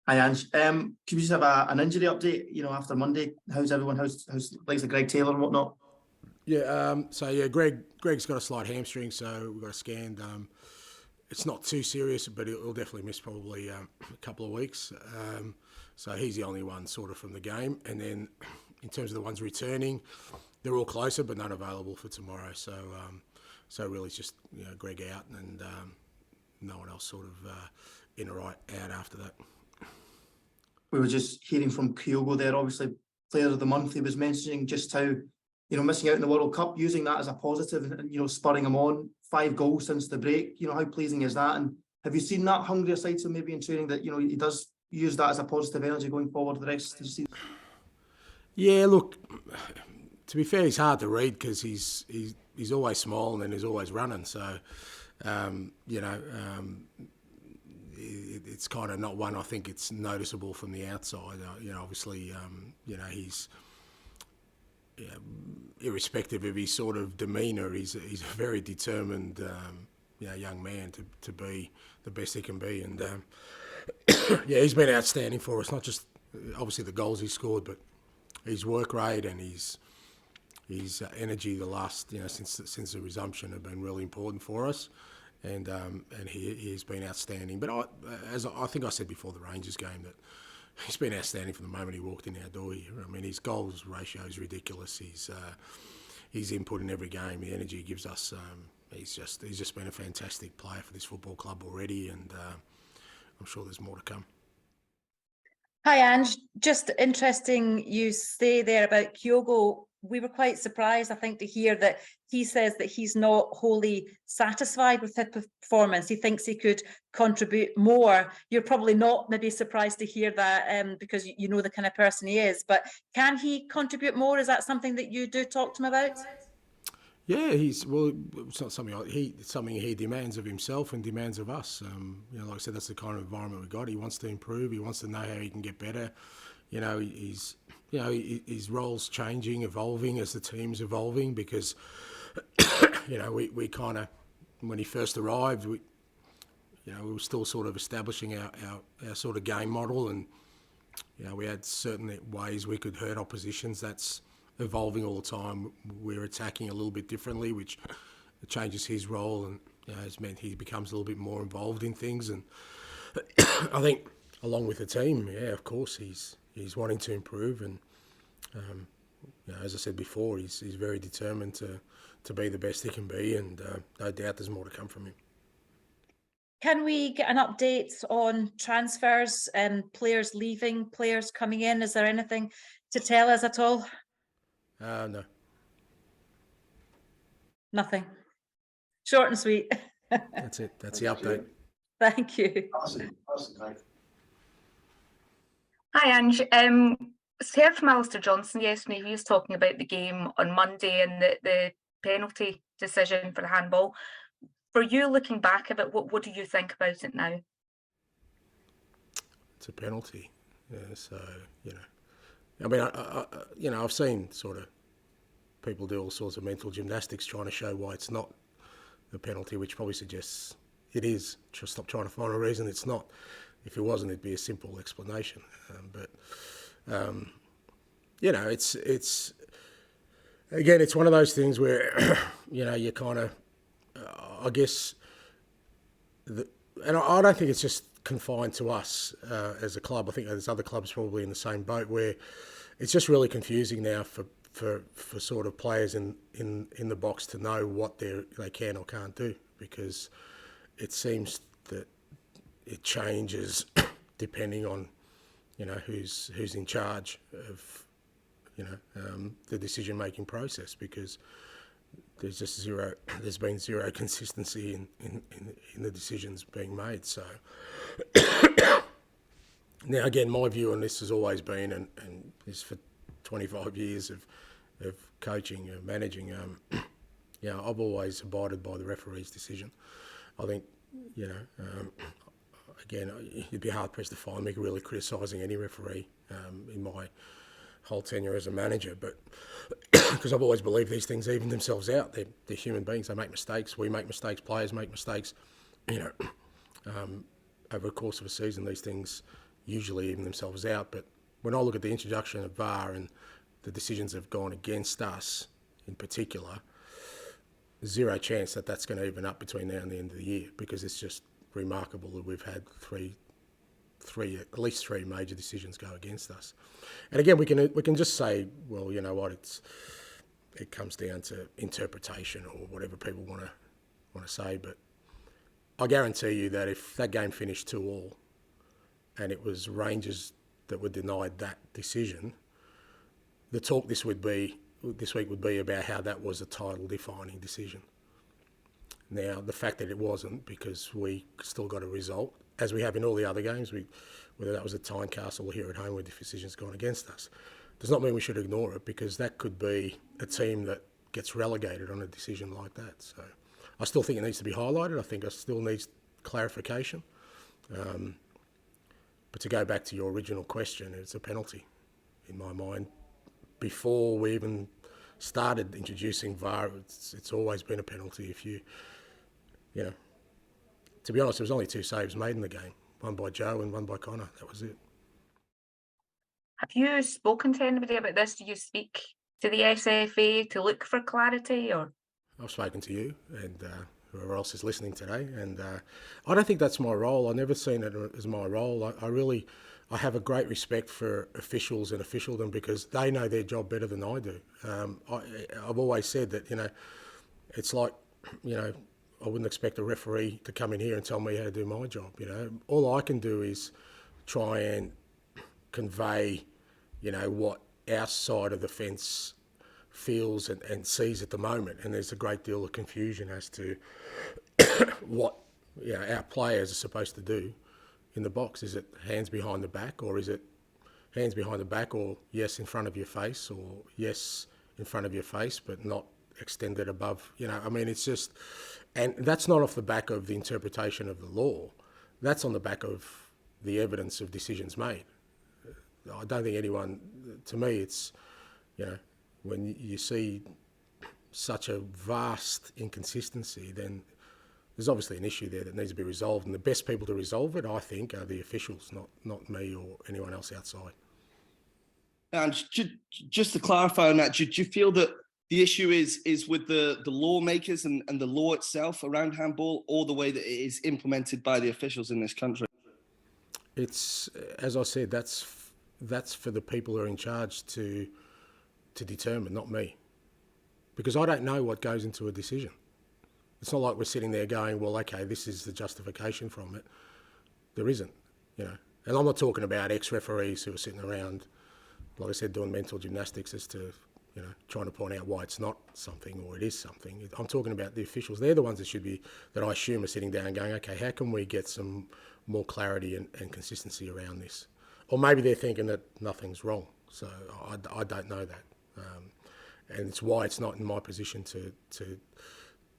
Hi, Ange. Can we just have an injury update, after Monday? How's everyone? How's likes of Greg Taylor and whatnot? Yeah, Greg's got a slight hamstring, so we've got a scan. It's not too serious, but he'll definitely miss probably a couple of weeks. So he's the only one sort of from the game. And then in terms of the ones returning, they're all closer, but none available for tomorrow. So really it's just Greg out and no one else sort of in or out after that. We were just hearing from Kyogo there, obviously player of the month. He was mentioning just how, missing out in the World Cup, using that as a positive and spurring him on. 5 goals since the break. How pleasing is that? And have you seen that hungrier side to maybe in training that, he does use that as a positive energy going forward for the rest of the season? Yeah, look, to be fair, he's hard to read because he's always small and then he's always running. So, it's kind of not one I think it's noticeable from the outside. Obviously, he's irrespective of his sort of demeanour, he's a very determined young man to be the best he can be. And he's been outstanding for us. Not just obviously the goals he scored, but his work rate and his energy the last since the resumption have been really important for us. And he's been outstanding. But as I think I said before the Rangers game, that he's been outstanding from the moment he walked in our door here. I mean, his goals ratio is ridiculous. His input in every game, the energy he gives us. He's just been a fantastic player for this football club already, and I'm sure there's more to come. Hi, Ange. Just interesting you say there about Kyogo. We were quite surprised, I think, to hear that he says that he's not wholly satisfied with his performance. He thinks he could contribute more. You're probably not maybe surprised to hear that because you know the kind of person he is. But can he contribute more? Is that something that you do talk to him about? Yeah, it's not something it's something he demands of himself and demands of us. Like I said, that's the kind of environment we got. He wants to improve. He wants to know how he can get better. His role's changing, evolving as the team's evolving because, we kind of, when he first arrived, we were still sort of establishing our sort of game model, and, we had certain ways we could hurt oppositions. That's evolving all the time. We're attacking a little bit differently, which changes his role and has meant he becomes a little bit more involved in things. And I think along with the team, of course, he's wanting to improve, and as I said before, he's very determined to be the best he can be, and no doubt there's more to come from him. Can we get an update on transfers and players leaving, players coming in? Is there anything to tell us at all? No. Nothing. Short and sweet. That's it. That's the update. Thank you. Awesome. Hi, Ange. Heard from Alistair Johnson yesterday. He was talking about the game on Monday and the penalty decision for the handball. For you, looking back at it, what do you think about it now? It's a penalty. Yeah, so, I mean, I've seen sort of people do all sorts of mental gymnastics trying to show why it's not a penalty, which probably suggests it is. Just stop trying to find a reason it's not. If it wasn't, it'd be a simple explanation. It's again, it's one of those things where you kind of, I guess, and I don't think it's just confined to us as a club. I think there's other clubs probably in the same boat where it's just really confusing now for sort of players in the box to know what they can or can't do, because it seems that it changes depending on who's in charge of the decision making process, because there's been zero consistency in the decisions being made. So now again, my view on this has always been, and is for 25 years of coaching and managing, I've always abided by the referee's decision. I think again, you'd be hard pressed to find me really criticising any referee in my whole tenure as a manager, but because I've always believed these things even themselves out. They're human beings. They make mistakes. We make mistakes. Players make mistakes. Over the course of a season, these things usually even themselves out. But when I look at the introduction of VAR and the decisions have gone against us in particular, zero chance that that's going to even up between now and the end of the year, because it's just remarkable that we've had at least three major decisions go against us. And again, we can just say, well, you know what, it comes down to interpretation or whatever people want to say. But I guarantee you that if that game finished 2-2 and it was Rangers that were denied that decision, the talk this week would be about how that was a title-defining decision. Now, the fact that it wasn't, because we still got a result, as we have in all the other games, whether that was at Tynecastle or here at home where the decision's gone against us, does not mean we should ignore it, because that could be a team that gets relegated on a decision like that. So I still think it needs to be highlighted. I think it still needs clarification. But to go back to your original question, it's a penalty in my mind. Before we even started introducing VAR, it's always been a penalty. If you know, to be honest, there was only 2 saves made in the game, one by Joe and one by Connor. That was it. Have you spoken to anybody about this? Do you speak to the SFA to look for clarity, or? I've spoken to you and whoever else is listening today, and I don't think that's my role. I've never seen it as my role. I have a great respect for officials and officialdom, because they know their job better than I do. I've always said that, you know, it's like, you know, I wouldn't expect a referee to come in here and tell me how to do my job. You know, all I can do is try and convey, you know, what our side of the fence feels and sees at the moment. And there's a great deal of confusion as to what, you know, our players are supposed to do in the box. Is it hands behind the back, or is it hands behind the back, or yes in front of your face, or yes in front of your face but not extended above? You know, I mean, it's just, and that's not off the back of the interpretation of the law. That's on the back of the evidence of decisions made. I don't think anyone, to me, it's, you know, when you see such a vast inconsistency, then there's obviously an issue there that needs to be resolved. And the best people to resolve it, I think, are the officials, not me or anyone else outside. And just to clarify on that, do you feel that the issue is with the lawmakers and the law itself around handball, or the way that it is implemented by the officials in this country? It's, as I said, that's for the people who are in charge to determine, not me. Because I don't know what goes into a decision. It's not like we're sitting there going, well, okay, this is the justification from it. There isn't, you know. And I'm not talking about ex-referees who are sitting around, like I said, doing mental gymnastics as to, you know, trying to point out why it's not something or it is something. I'm talking about the officials. They're the ones that I assume are sitting down going, okay, how can we get some more clarity and consistency around this? Or maybe they're thinking that nothing's wrong. So I don't know that. And it's why it's not in my position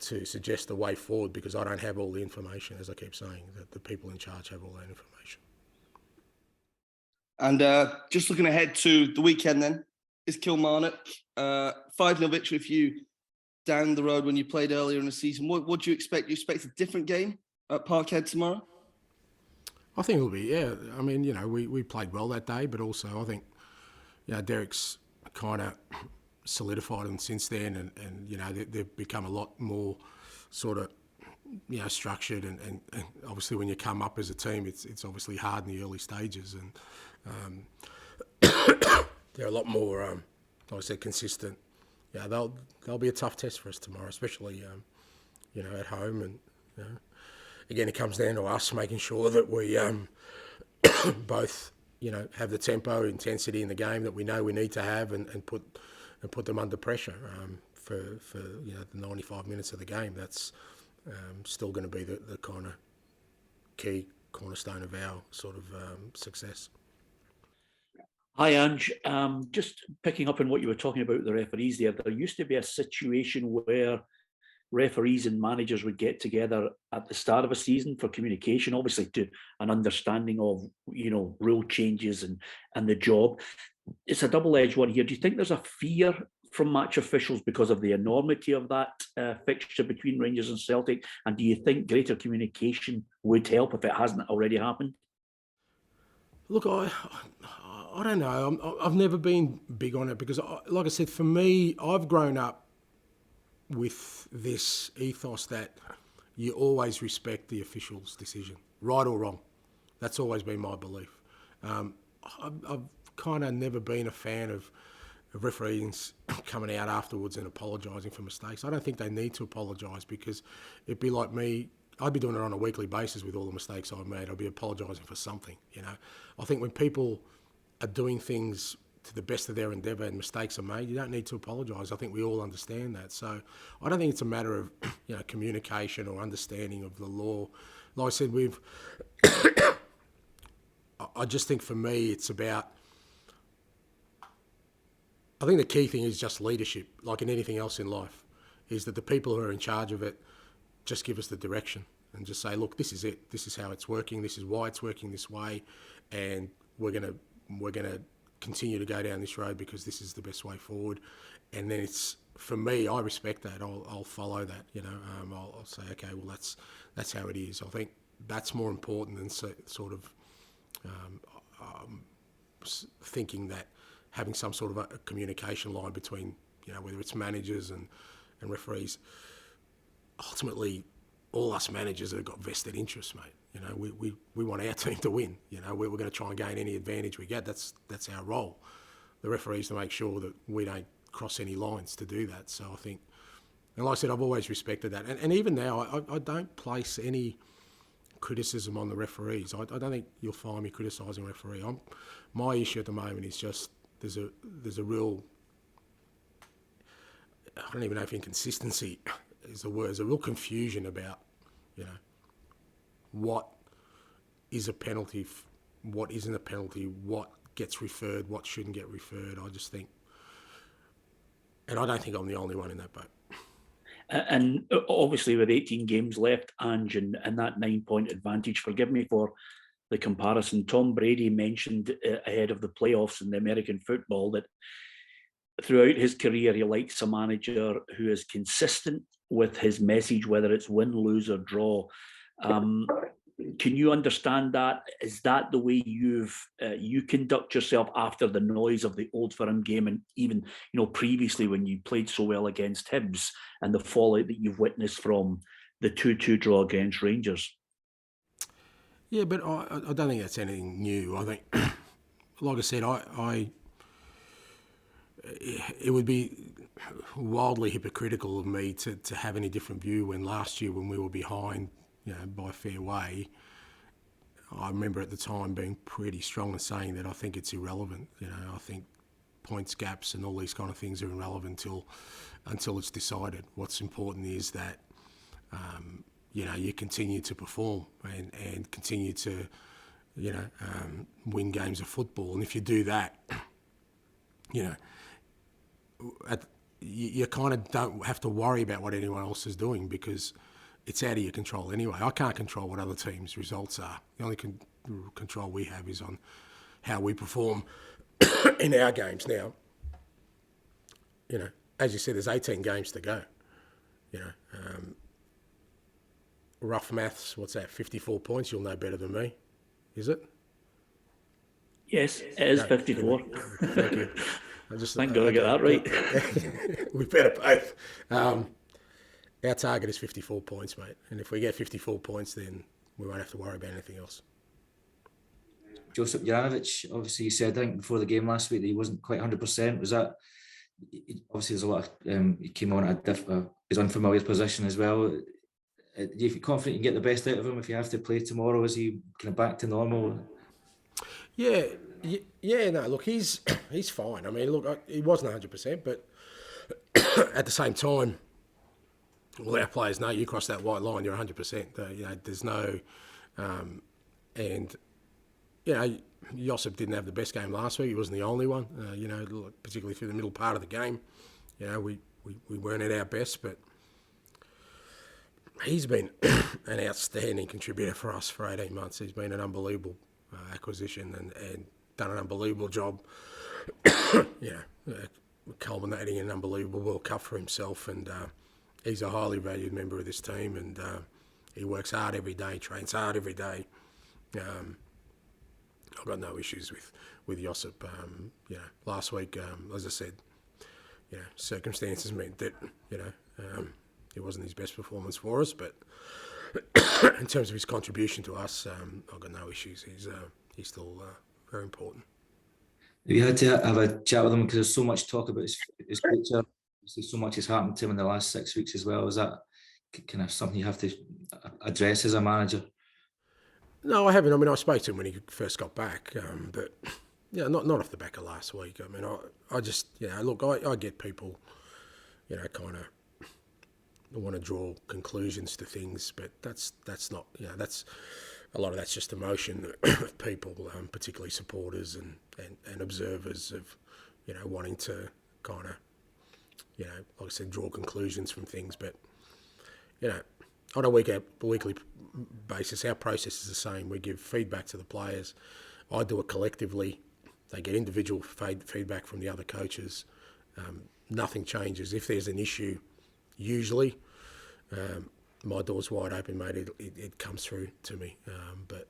to suggest a way forward, because I don't have all the information, as I keep saying, that the people in charge have all that information. And just looking ahead to the weekend then, is Kilmarnock 5-0 victory for you down the road when you played earlier in the season. What do you expect? Do you expect a different game at Parkhead tomorrow? I think it'll be, yeah. I mean, you know, we played well that day, but also I think, you know, Derek's kind of solidified them since then, and you know, they've become a lot more sort of, you know, structured, and obviously when you come up as a team, it's obviously hard in the early stages, and they're a lot more, like I said, consistent. Yeah, they'll be a tough test for us tomorrow, especially you know, at home, and you know, again, it comes down to us making sure that we both, you know, have the tempo, intensity in the game that we know we need to have, and put them under pressure for you know, the 95 minutes of the game. That's still going to be the kind of key cornerstone of our sort of success. Hi, Ange. Just picking up on what you were talking about with the referees there. There used to be a situation where referees and managers would get together at the start of a season for communication, obviously to an understanding of, you know, rule changes and the job. It's a double-edged one here. Do you think there's a fear from match officials because of the enormity of that fixture between Rangers and Celtic? And do you think greater communication would help if it hasn't already happened? Look, I don't know. I've never been big on it because, like I said, for me, I've grown up with this ethos that you always respect the official's decision, right or wrong. That's always been my belief. I've kind of never been a fan of referees coming out afterwards and apologising for mistakes. I don't think they need to apologise because it'd be like me. I'd be doing it on a weekly basis with all the mistakes I've made. I'd be apologising for something, you know. I think when people are doing things to the best of their endeavour and mistakes are made, you don't need to apologise. I think we all understand that. So I don't think it's a matter of, you know, communication or understanding of the law. Like I said, I just think for me it's about, I think the key thing is just leadership, like in anything else in life, is that the people who are in charge of it just give us the direction and just say, look, this is it. This is how it's working. This is why it's working this way, and we're gonna continue to go down this road because this is the best way forward. And then it's, for me, I respect that. I'll follow that. You know, I'll say, okay, well that's how it is. I think that's more important than sort of thinking that having some sort of a communication line between, you know, whether it's managers and referees. Ultimately, all us managers have got vested interests, mate. You know, we want our team to win. You know, we're going to try and gain any advantage we get. That's our role. The referees to make sure that we don't cross any lines to do that. So I think, and like I said, I've always respected that. And even now, I don't place any criticism on the referees. I don't think you'll find me criticising a referee. My issue at the moment is just there's a real, I don't even know if inconsistency is the word. There's a real confusion about, you know, what is a penalty, what isn't a penalty, what gets referred, what shouldn't get referred. I just think, and I don't think I'm the only one in that boat. And obviously with 18 games left, Ange, and that 9-point advantage, forgive me for the comparison, Tom Brady mentioned ahead of the playoffs in the American football that throughout his career, he likes a manager who is consistent with his message, whether it's win, lose, or draw. Can you understand that? Is that the way you conduct yourself after the noise of the Old Firm game, and even, you know, previously when you played so well against Hibs and the fallout that you've witnessed from the 2-2 draw against Rangers? Yeah, but I don't think that's anything new. I think, like I said, it would be wildly hypocritical of me to have any different view when last year, when we were behind, you know, by a fair way, I remember at the time being pretty strong in saying that I think it's irrelevant. You know, I think points gaps and all these kind of things are irrelevant until it's decided. What's important is that you know, you continue to perform and continue to, you know, win games of football. And if you do that, you know, you kind of don't have to worry about what anyone else is doing because it's out of your control anyway. I can't control what other teams' results are. The only control we have is on how we perform in our games. Now, you know, as you said, there's 18 games to go. You know, rough maths, what's that, 54 points? You'll know better than me. Is it? Yes, it is 54. Thank you. Thank God I got that right. We better both. Our target is 54 points, mate. And if we get 54 points, then we won't have to worry about anything else. Josip Juranovic, obviously you said, I think before the game last week that he wasn't quite 100%. Was that, obviously there's a lot of, he came on at his unfamiliar position as well. Do you feel confident you can get the best out of him if you have to play tomorrow? Is he kind of back to normal? Yeah, no, look, he's fine. I mean, look, he wasn't 100%, but at the same time, all our players know you cross that white line, you're 100%. You know, there's no, and you know, Josip didn't have the best game last week. He wasn't the only one. You know, particularly through the middle part of the game. You know, we weren't at our best, but he's been an outstanding contributor for us for 18 months. He's been an unbelievable acquisition and done an unbelievable job. You know, culminating in an unbelievable World Cup for himself, and he's a highly valued member of this team, and he works hard every day, trains hard every day. I've got no issues with Josip. Last week, as I said, circumstances meant that it wasn't his best performance for us, but in terms of his contribution to us, I've got no issues. He's still very important. Have you had to have a chat with him, because there's so much talk about his future? So much has happened to him in the last 6 weeks as well. Is that kind of something you have to address as a manager? No, I haven't. I mean, I spoke to him when he first got back, but not off the back of last week. I mean, I just look, I get people, kind of want to draw conclusions to things, but that's not, that's a lot of that's just emotion of people, particularly supporters and observers of, wanting to kind of, like I said, draw conclusions from things. But, on a weekly basis, our process is the same. We give feedback to the players. I do it collectively. They get individual feedback from the other coaches. Nothing changes. If there's an issue, usually, my door's wide open, mate. It comes through to me. But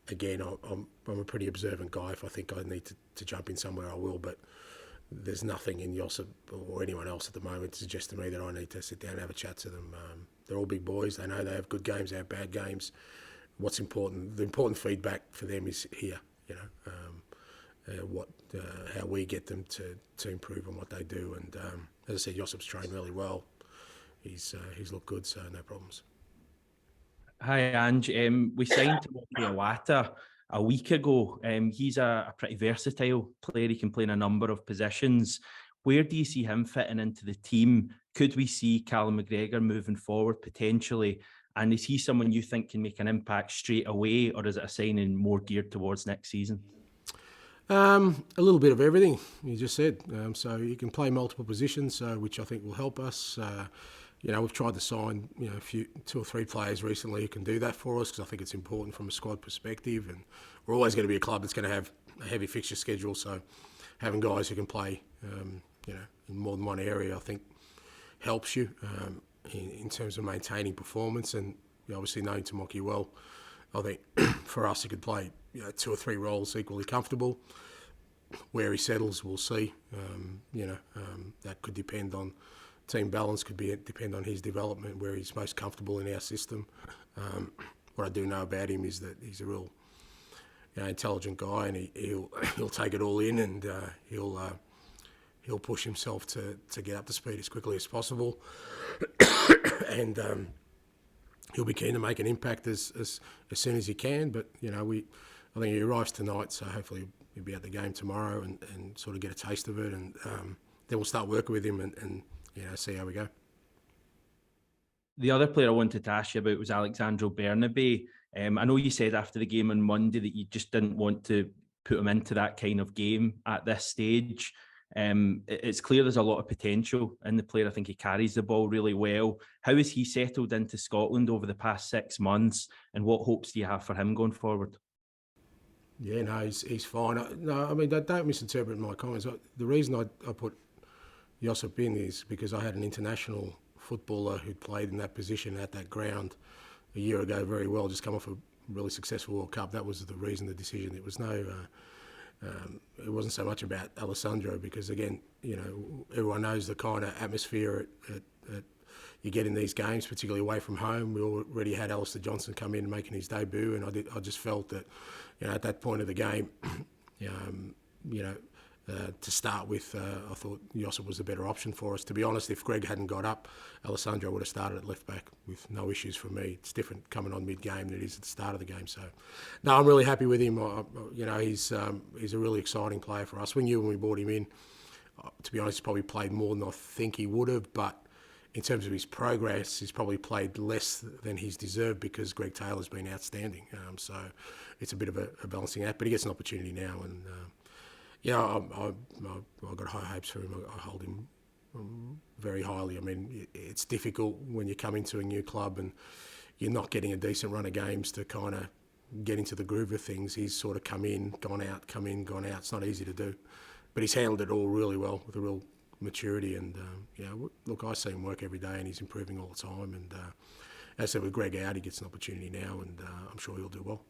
again, I'm a pretty observant guy. If I think I need to jump in somewhere, I will. But there's nothing in Josip or anyone else at the moment to suggest to me that I need to sit down and have a chat to them. They're all big boys. They know they have good games, they have bad games. What's important? The important feedback for them is here. How we get them to improve on what they do. And as I said, Josip's trained really well. He's looked good, so no problems. Hi, Ange. We signed Timothy Iwata a week ago. He's a pretty versatile player. He can play in a number of positions. Where do you see him fitting into the team? Could we see Callum McGregor moving forward potentially? And is he someone you think can make an impact straight away, or is it a signing more geared towards next season? A little bit of everything, you just said. So he can play multiple positions, which I think will help us. We've tried to sign two or three players recently who can do that for us, because I think it's important from a squad perspective. And we're always going to be a club that's going to have a heavy fixture schedule, so having guys who can play, in more than one area, I think helps you in terms of maintaining performance. And obviously knowing Tamaki well, I think for us he could play two or three roles equally comfortable. Where he settles, we'll see. That could depend on team balance, depend on his development, where he's most comfortable in our system. What I do know about him is that he's a real intelligent guy, and he'll take it all in, and he'll push himself to get up to speed as quickly as possible, and he'll be keen to make an impact as soon as he can. But I think he arrives tonight, so hopefully he'll be at the game tomorrow and sort of get a taste of it, and then we'll start working with him and see how we go. The other player I wanted to ask you about was Alexandro Bernabe. I know you said after the game on Monday that you just didn't want to put him into that kind of game at this stage. It's clear there's a lot of potential in the player. I think he carries the ball really well. How has he settled into Scotland over the past 6 months, and what hopes do you have for him going forward? Yeah, no, he's fine. Don't misinterpret my comments. The reason I put Josip in is because I had an international footballer who'd played in that position at that ground a year ago very well, just come off a really successful World Cup. That was the reason, the decision. It was it wasn't so much about Alessandro, because again, everyone knows the kind of atmosphere you get in these games, particularly away from home. We already had Alistair Johnson come in making his debut, and I just felt that, at that point of the game, to start with, I thought Josip was a better option for us. To be honest, if Greg hadn't got up, Alessandro would have started at left back with no issues for me. It's different coming on mid-game than it is at the start of the game. So, no, I'm really happy with him. He's a really exciting player for us. We knew when we brought him in, to be honest, he's probably played more than I think he would have, but in terms of his progress, he's probably played less than he's deserved, because Greg Taylor's been outstanding. So it's a bit of a balancing act, but he gets an opportunity now, and I've got high hopes for him. I hold him very highly. I mean, it's difficult when you come into a new club and you're not getting a decent run of games to kind of get into the groove of things. He's sort of come in, gone out, come in, gone out. It's not easy to do, but he's handled it all really well with a real maturity. And look, I see him work every day, and he's improving all the time. And as I said, with Greg out, he gets an opportunity now, and I'm sure he'll do well.